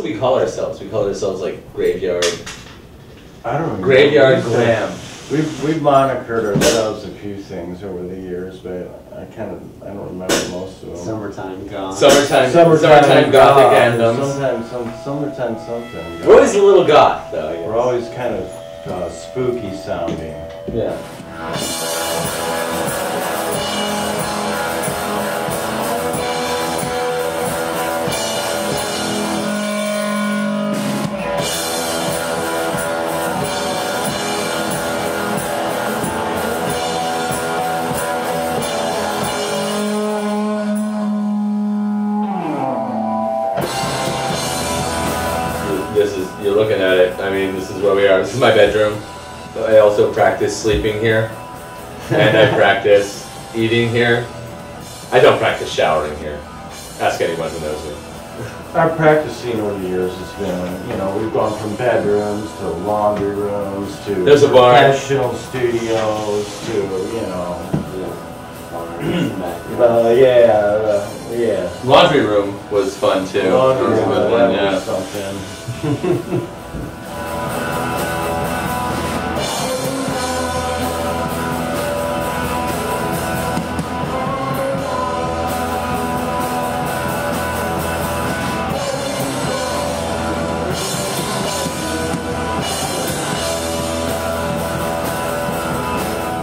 we call ourselves? We call ourselves like Graveyard. I don't remember. Graveyard Glam. We've monikered ourselves a few things over the years, but I don't remember most of them. Summertime gone. Summertime gothic anthems. Summertime something. We're always a little goth, though. I guess. We're always kind of spooky sounding. Yeah. You're looking at it. I mean, this is where we are. This is my bedroom. I also practice sleeping here, and I practice eating here. I don't practice showering here. Ask anyone who knows me. Our practicing over the years has been, we've gone from bedrooms to laundry rooms to There's a bar. professional studios to, yeah. Laundry room was fun too. Laundry That was a room, good one, that was yeah. something.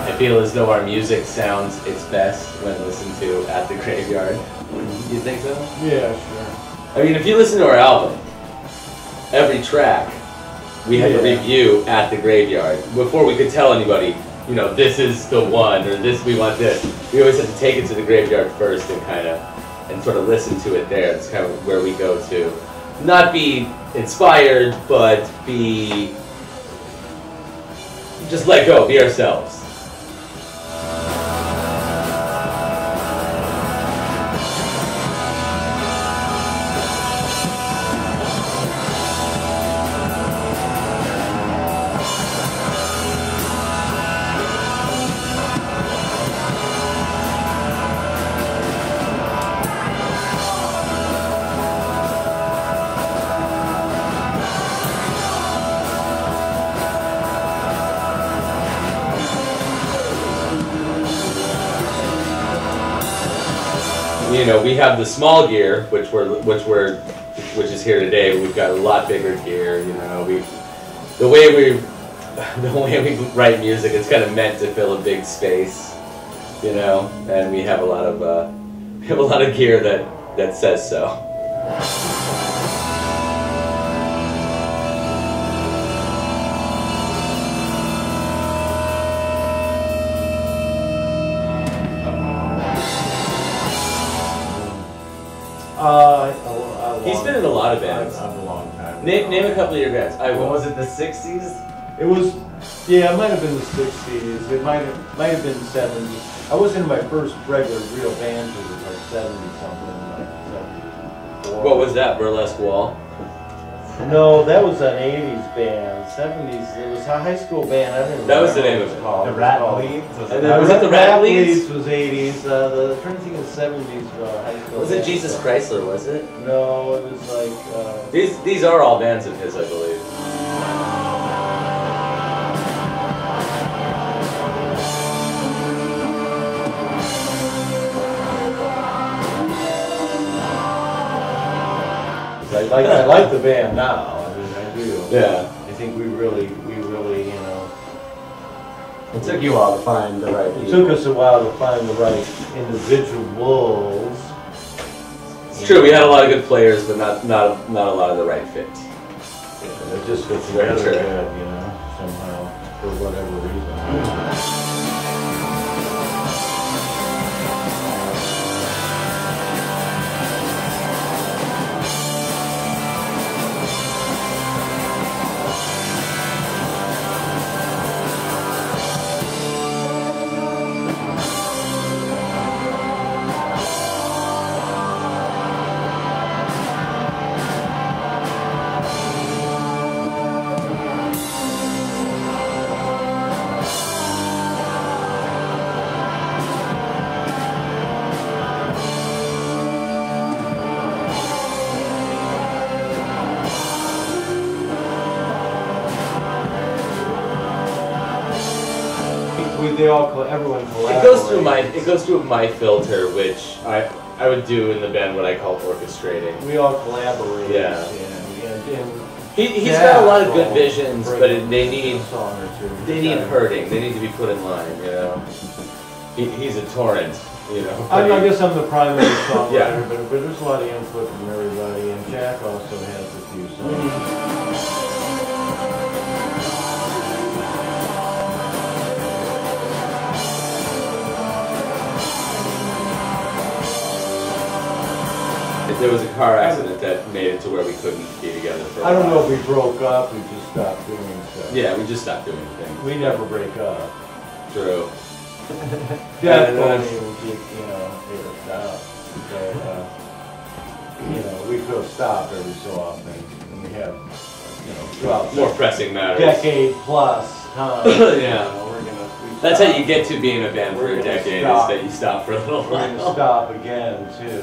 I feel as though our music sounds its best when listened to at the Graveyard. You think so? Yeah, sure. I mean, if you listen to our album, every track we had to review at the Graveyard before we could tell anybody, this is the one or this we want this. We always had to take it to the Graveyard first and sort of listen to it there. It's kind of where we go to not be inspired, but just let go, be ourselves. We have the small gear, which is here today. We've got a lot bigger gear. The way we write music, it's kind of meant to fill a big space. And we have a lot of gear that says so. He's been in a lot of bands. A long time. Name a couple of your bands. Was it the 60s? It was, it might have been the 60s. It might have been the 70s. I was in my first regular real band till it was like 70 something, like 74. What was that? Burlesque Wall? No, that was an 80s band. 70s, it was a high school band. I don't even That was the remember name what of it. called. The Rat Bleeds? And then was it the Rat Bleeds? was 80s. The trying to think of 70s high school. Was it band. Jesus Chrysler, was it? No, it was like. These are all bands of his, I believe. I like the band now. I mean, I do. Yeah. I think we really, It took you a while to find the right It people. took us a while to find the right individuals. It's true, we had a lot of good players, but not a lot of the right fit. Yeah, it just fits Very together true. good, somehow, for whatever reason. everyone collaborates. It goes through my filter, which I would do in the band what I call orchestrating. We all collaborate. Yeah. And He's got a lot of good visions, but they need hurting. They need to be put in line, you know. He's a torrent, you know. I guess I'm the primary songwriter, Yeah. but there's a lot of input from everybody, and Jack also has a few songs. There was a car accident that made it to where we couldn't be together for a while. I don't know if we broke up, we just stopped doing stuff. Yeah, we just stopped doing things. We never break up. True. Death won't even keep, get us down. So, we could stop every so often, and we have, throughout More pressing matters. decade plus time. Yeah. That's how you get to being a band for a decade, is that you stop for a little while. We're gonna stop again too.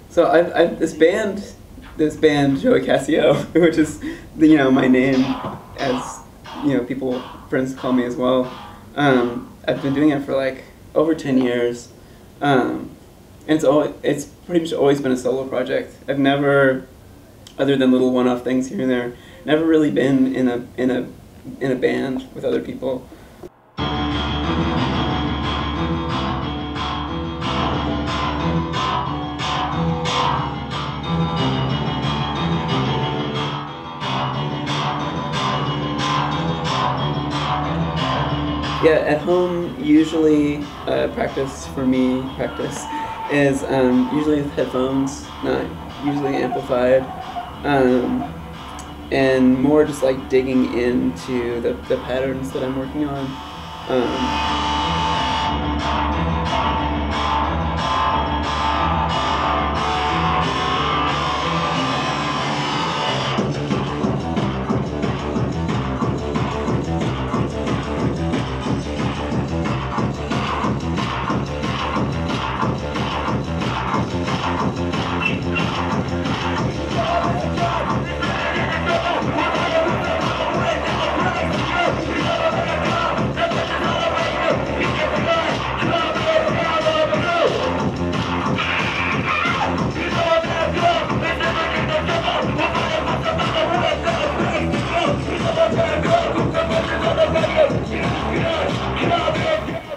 So I've this band Joey Casio, which is my name, as people, friends call me as well. I've been doing it for like over 10 years, and it's pretty much always been a solo project. I've never, other than little one-off things here and there, never really been in a band with other people. Yeah, at home, usually practice is usually with headphones, not usually amplified, and more just like digging into the patterns that I'm working on.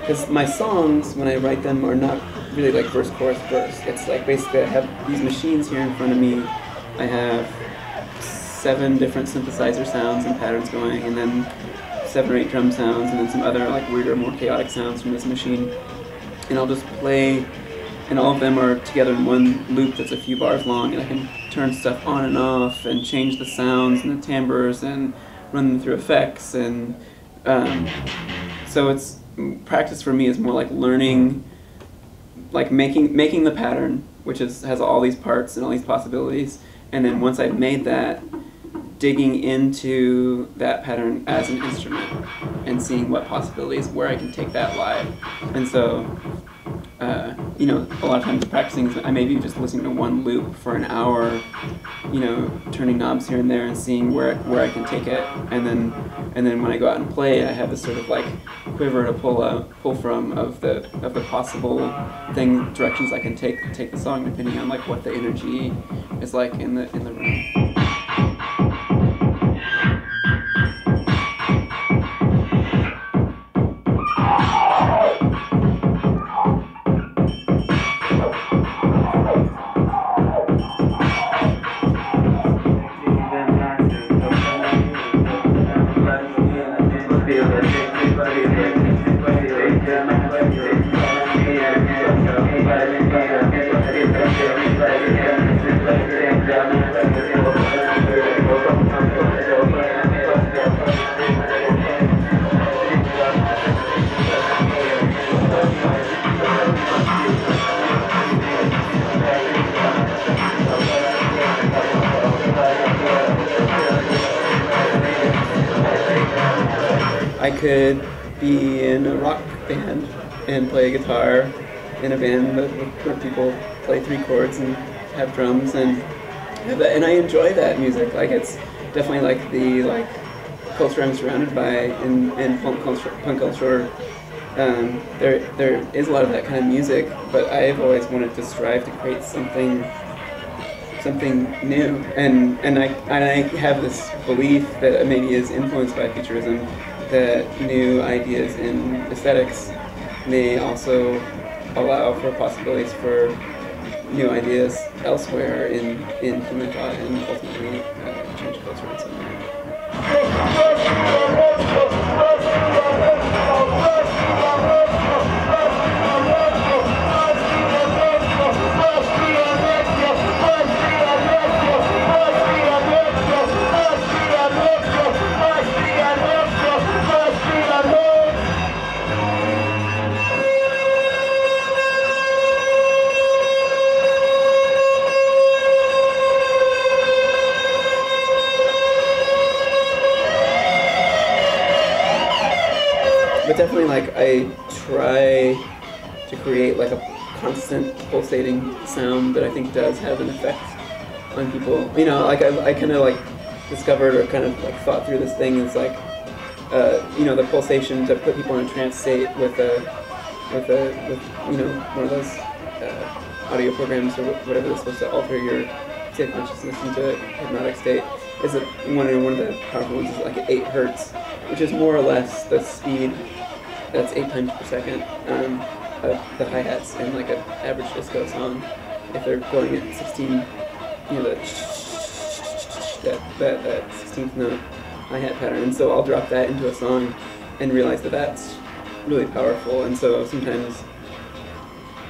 Because my songs, when I write them, are not really like verse, chorus, verse. It's like basically I have these machines here in front of me. I have 7 different synthesizer sounds and patterns going, and then 7 or 8 drum sounds, and then some other like weirder, more chaotic sounds from this machine. And I'll just play, and all of them are together in one loop that's a few bars long, and I can turn stuff on and off and change the sounds and the timbres and run them through effects. And so it's practice for me is more like learning, like making the pattern, which has all these parts and all these possibilities, and then once I've made that, digging into that pattern as an instrument and seeing what possibilities, where I can take that live. And so a lot of times practicing, I may be just listening to one loop for an hour, turning knobs here and there and seeing where I can take it, and then when I go out and play, I have this sort of like quiver to pull from of the possible directions I can take the song, depending on like what the energy is like in the room. I could be in a rock band and play guitar in a band where people play 3 chords and have drums and have that, and I enjoy that music. Like it's definitely like the culture I'm surrounded by in punk culture. There is a lot of that kind of music, but I've always wanted to strive to create something new, and I have this belief that maybe is influenced by futurism, that new ideas in aesthetics may also allow for possibilities for new ideas elsewhere in human thought and ultimately change culture in some way. But definitely, like, I try to create like a constant pulsating sound that I think does have an effect on people. You know, like I kind of like discovered or kind of like thought through this thing. It's like, you know, the pulsation to put people in a trance state with you know, one of those audio programs or whatever that's supposed to alter your state of consciousness into a hypnotic state. Is one of the powerful ones is like at 8 hertz, which is more or less the speed that's 8 times per second of the hi-hats in like an average disco song. If they're going at 16, you know, that 16th note hi-hat pattern. And so I'll drop that into a song and realize that that's really powerful. And so sometimes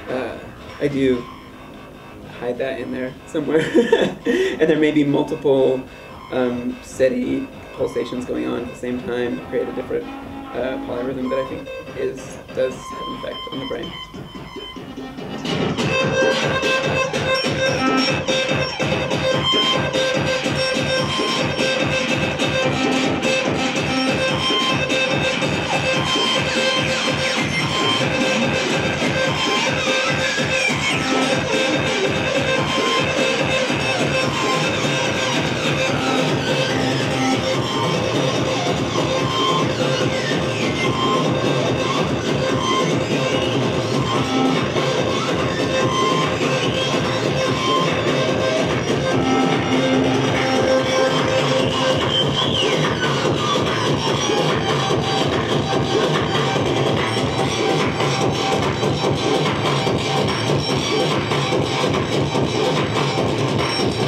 I do hide that in there somewhere. And there may be multiple steady pulsations going on at the same time to create a different polyrhythm that I think does have an effect on the brain.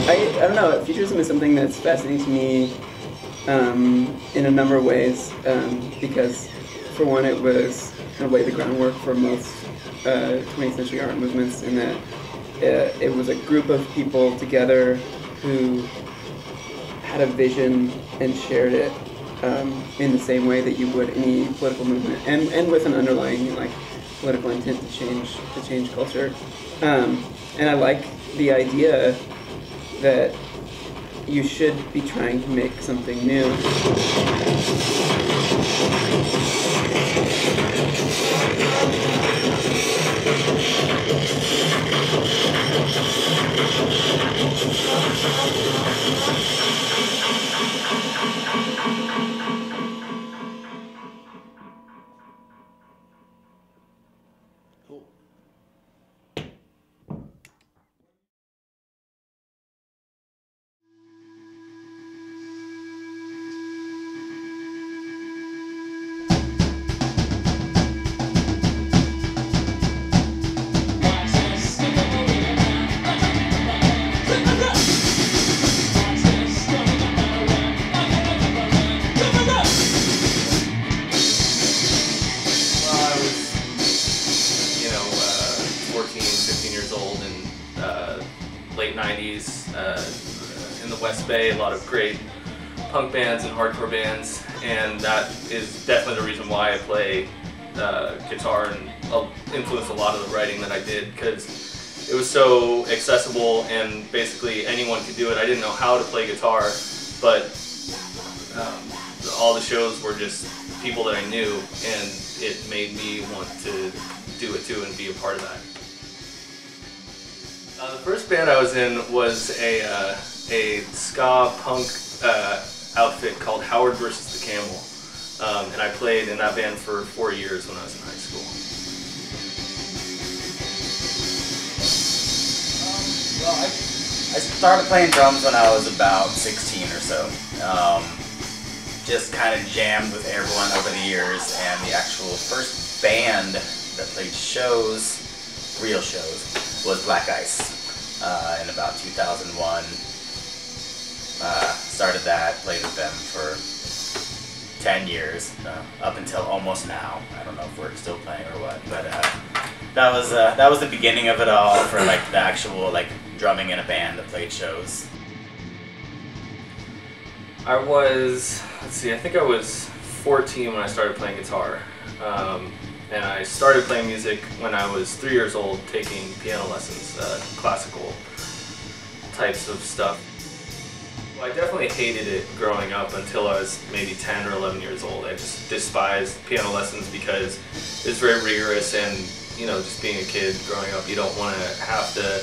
I don't know, futurism is something that's fascinating to me in a number of ways, because for one it was kind of laid the groundwork for most 20th century art movements in that it was a group of people together who had a vision and shared it in the same way that you would any political movement, and with an underlying like political intent to change culture. And I like the idea that you should be trying to make something new. Fleece in the West Bay, a lot of great punk bands and hardcore bands, and that is definitely the reason why I play guitar and influenced a lot of the writing that I did, because it was so accessible and basically anyone could do it. I didn't know how to play guitar, but all the shows were just people that I knew, and it made me want to do it too and be a part of that. The first band I was in was a ska punk outfit called Howard versus the Camel, and I played in that band for 4 years when I was in high school. Well, I started playing drums when I was about 16 or so. Just kind of jammed with everyone over the years, and the actual first band that played shows, real shows, was Black Ice in about 2001. Started that, played with them for 10 years, up until almost now. I don't know if we're still playing or what, but that was the beginning of it all for like the actual like drumming in a band that played shows. I was, let's see, I think I was 14 when I started playing guitar. And I started playing music when I was 3 years old, taking piano lessons, classical types of stuff. Well, I definitely hated it growing up until I was maybe 10 or 11 years old. I just despised piano lessons because it's very rigorous, and you know, just being a kid growing up, you don't want to have to,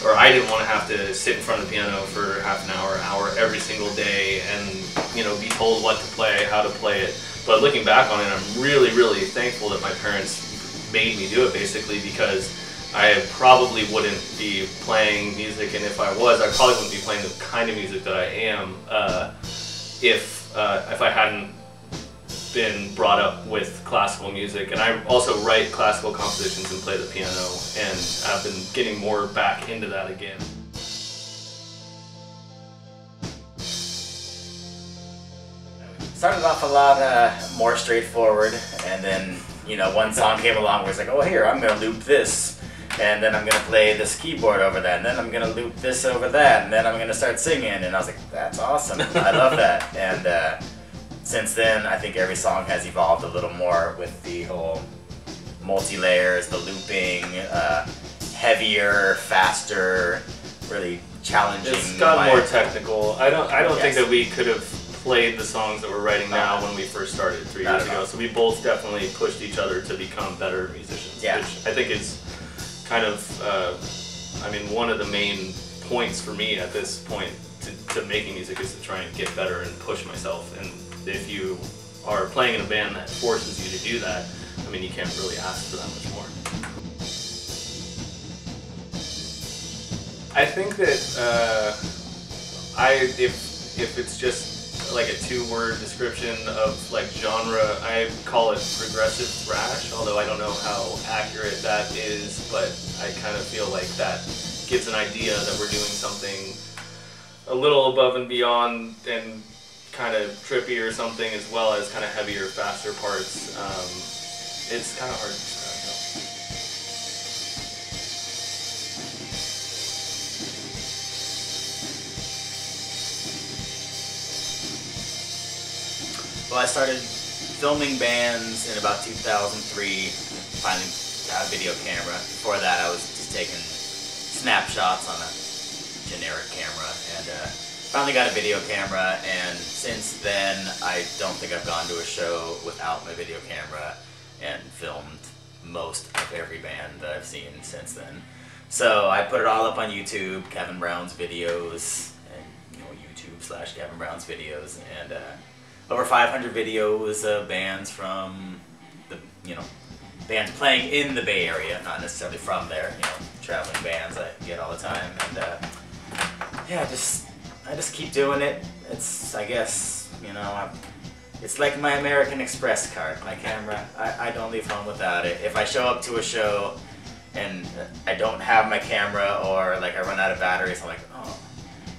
or I didn't want to have to sit in front of the piano for half an hour every single day and, you know, be told what to play, how to play it. But looking back on it, I'm really, really thankful that my parents made me do it, basically, because I probably wouldn't be playing music, and if I was, I probably wouldn't be playing the kind of music that I am if I hadn't been brought up with classical music. And I also write classical compositions and play the piano, and I've been getting more back into that again. Started off a lot more straightforward, and then, you know, one song came along where it's like, oh, here, I'm gonna loop this, and then I'm gonna play this keyboard over that, and then I'm gonna loop this over that, and then I'm gonna start singing, and I was like, that's awesome, I love that. And since then, I think every song has evolved a little more with the whole multi-layers, the looping, heavier, faster, really challenging. It's gotten more technical. I don't think that we could have played the songs that we're writing now when we first started 3 years ago. So we both definitely pushed each other to become better musicians, which I think is kind of, I mean, one of the main points for me at this point to making music is to try and get better and push myself. And if you are playing in a band that forces you to do that, I mean, you can't really ask for that much more. I think that if it's just like a two-word description of like genre, I call it progressive thrash, although I don't know how accurate that is, but I kind of feel like that gives an idea that we're doing something a little above and beyond and kind of trippy or something, as well as kind of heavier, faster parts. It's kind of hard to describe though. Well, I started filming bands in about 2003, finally got a video camera. Before that, I was just taking snapshots on a generic camera, and finally got a video camera, and since then, I don't think I've gone to a show without my video camera, and filmed most of every band that I've seen since then. So I put it all up on YouTube, Kevin Brown's videos, and YouTube/Kevin Brown's videos, and over 500 videos of bands from the, bands playing in the Bay Area, not necessarily from there, traveling bands I get all the time, and yeah, I just keep doing it. It's, I guess, it's like my American Express card, my camera. I don't leave home without it. If I show up to a show and I don't have my camera, or like I run out of batteries, I'm like, oh,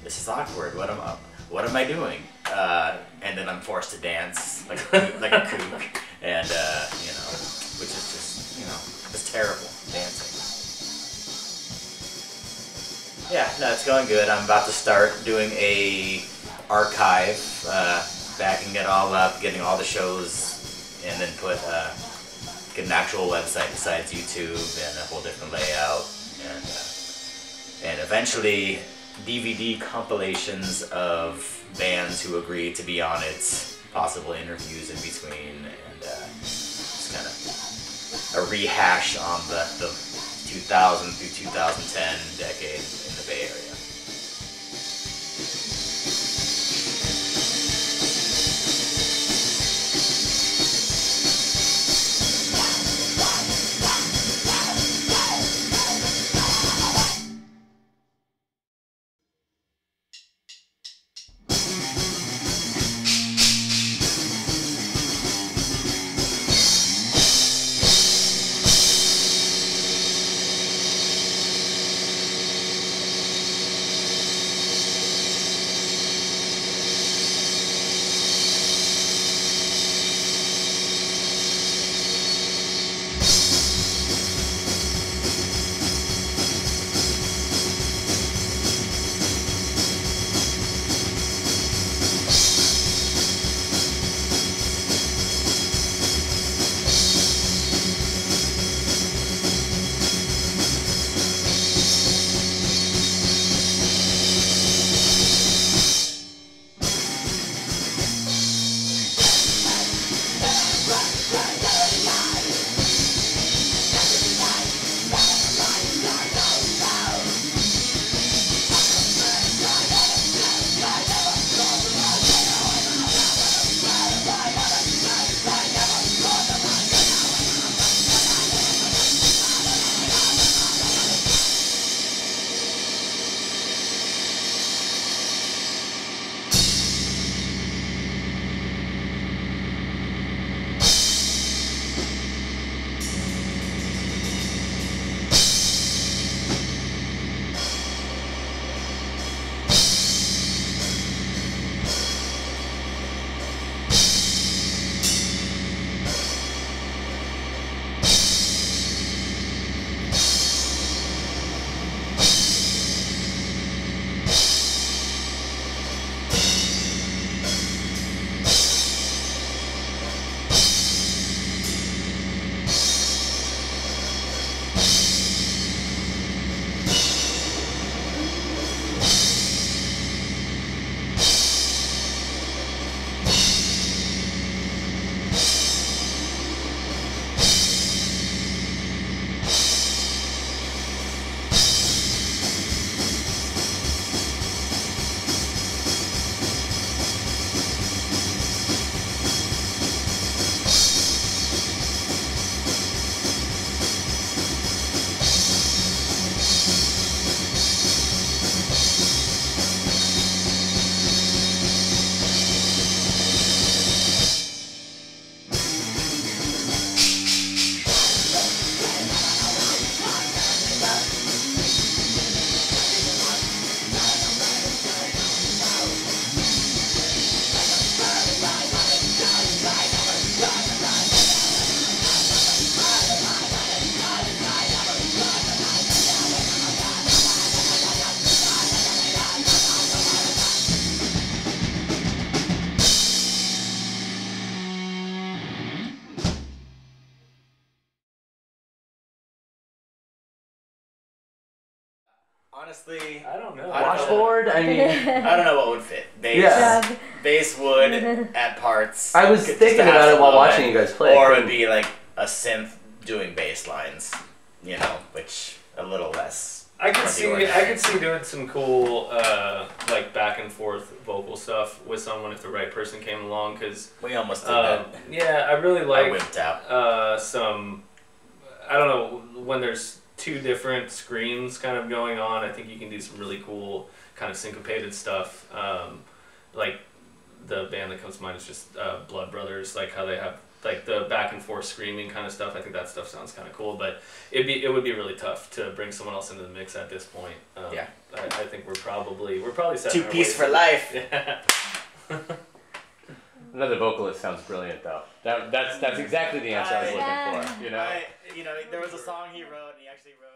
this is awkward. What am I doing? And then I'm forced to dance like a kook, and which is just it's terrible dancing. Yeah, no, it's going good. I'm about to start doing a archive, backing it all up, getting all the shows, and then get an actual website besides YouTube and a whole different layout, and eventually DVD compilations of bands who agreed to be on it, possible interviews in between, and just kind of a rehash on the 2000 through 2010 decade in the Bay Area. Honestly, I don't know. Washboard? I mean, I don't know what would fit. Bass, Yeah. bass would at parts. I was Just thinking to have about it some while of watching you guys play. Or it would be like a synth doing bass lines, you know, which a little less. I could see organized. doing some cool like back and forth vocal stuff with someone if the right person came along, because We almost did that. yeah, I really I like whipped out. some, I don't know, when there's two different screams kind of going on, I think you can do some really cool kind of syncopated stuff. Like the band that comes to mind is just Blood Brothers, like how they have like the back and forth screaming kind of stuff. I think that stuff sounds kind of cool, but it would be really tough to bring someone else into the mix at this point. Yeah. I think we're probably set. Two piece for life. Yeah. Another vocalist sounds brilliant, though. That's exactly the answer I was looking for. You know. There was a song he wrote, and he actually wrote.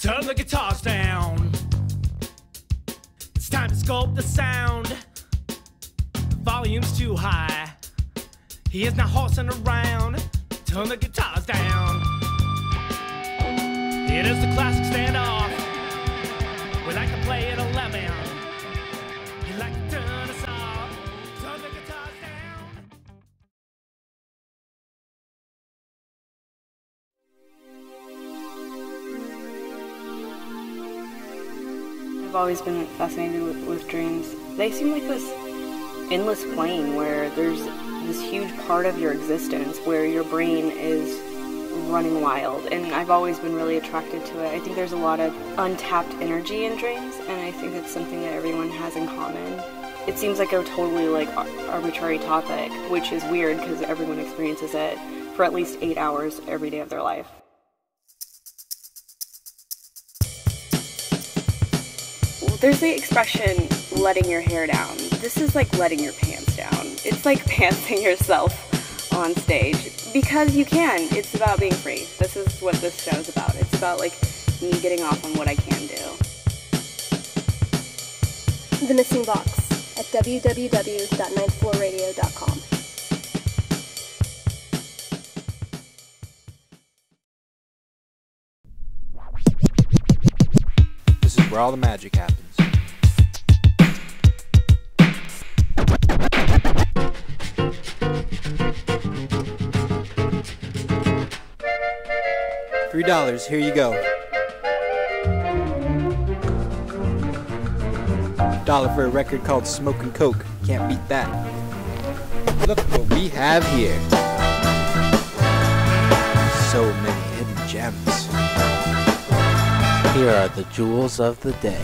Turn the guitars down. It's time to sculpt the sound. The volume's too high. He is not horsing around. Turn the guitars down. It is the classic standoff. We like to play at 11. You like to turn us off. Turn the guitars down. I've always been fascinated with dreams. They seem like this endless plane where there's this huge part of your existence where your brain is running wild, and I've always been really attracted to it. I think there's a lot of untapped energy in dreams, and I think it's something that everyone has in common. It seems like a totally arbitrary topic, which is weird because everyone experiences it for at least 8 hours every day of their life. There's the expression, letting your hair down. This is like letting your pants down. It's like pantsing yourself on stage. Because you can. It's about being free. This is what this show is about. It's about like me getting off on what I can do. The Missing Box at www.ninthfloorradio.com. This is where all the magic happens. $3, here you go. $1 for a record called Smokin' Coke. Can't beat that. Look what we have here. So many hidden gems. Here are the jewels of the day.